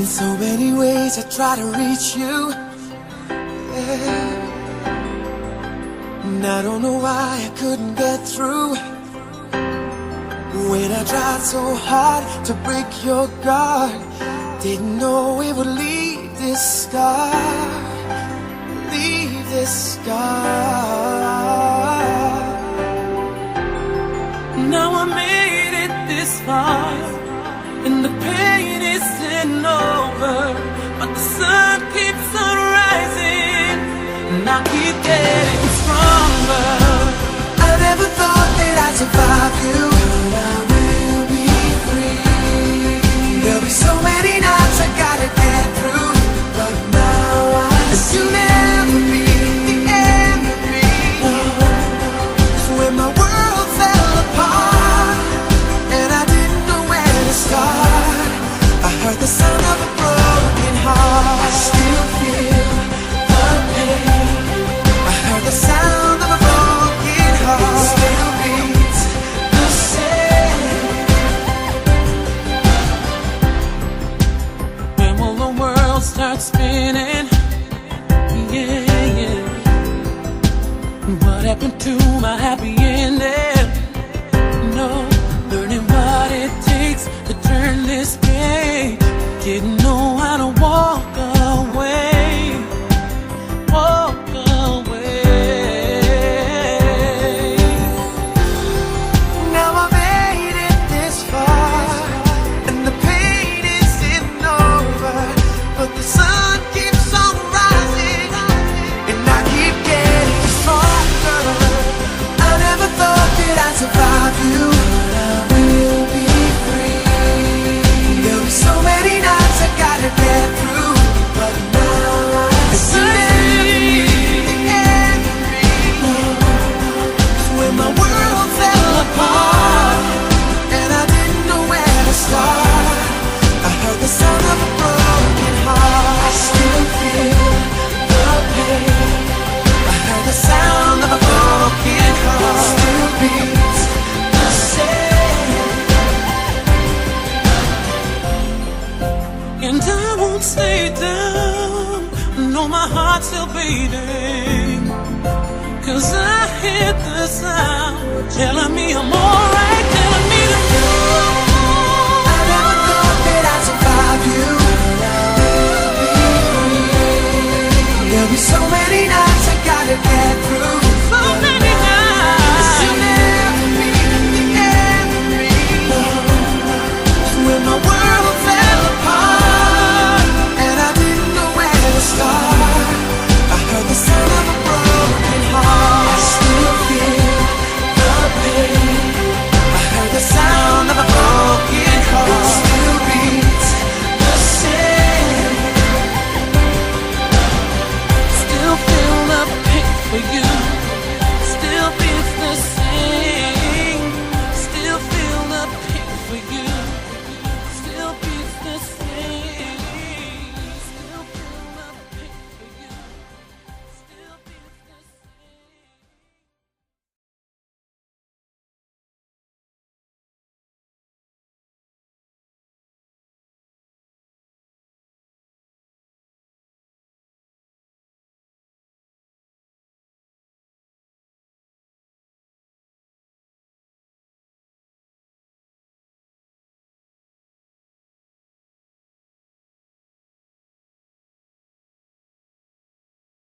so many ways I try to reach you, yeah. And I don't know why I couldn't get through. When I tried so hard to break your guard, didn't know it would leave this scar, leave this scar. Now I made it this far, and the pain isn't over, but the sun keeps on rising, and I keep getting stronger. I never thought that I'd survive you, but I will be free. There'll be so many nights I gotta get through, but now I see you'll never be the end of me. 'Cause when my world fell apart and I didn't know where to start, I heard the sound of a broken heart. I still feel the pain. I heard the sound of a broken heart. It still beats the same. When will the world start spinning? Yeah, yeah. What happened to my happy ending? No, learning what it takes to turn this page. Didn't know how to walk away, walk away. Now I made it this far, and the pain isn't over, but the sun keeps on rising, and I keep getting stronger. I never thought that I'd survive you, but I will be free. There'll be so many nights I gotta get through, but now I see the end of me. 'Cause when my world fell apart and I didn't know where to start, I heard the sound of a broken heart. I still feel the pain. I heard the sound of a broken heart. It still beats the same. And I won't stay down, no, my heart's still beating, 'cause I hear the sound telling me I'm alright, telling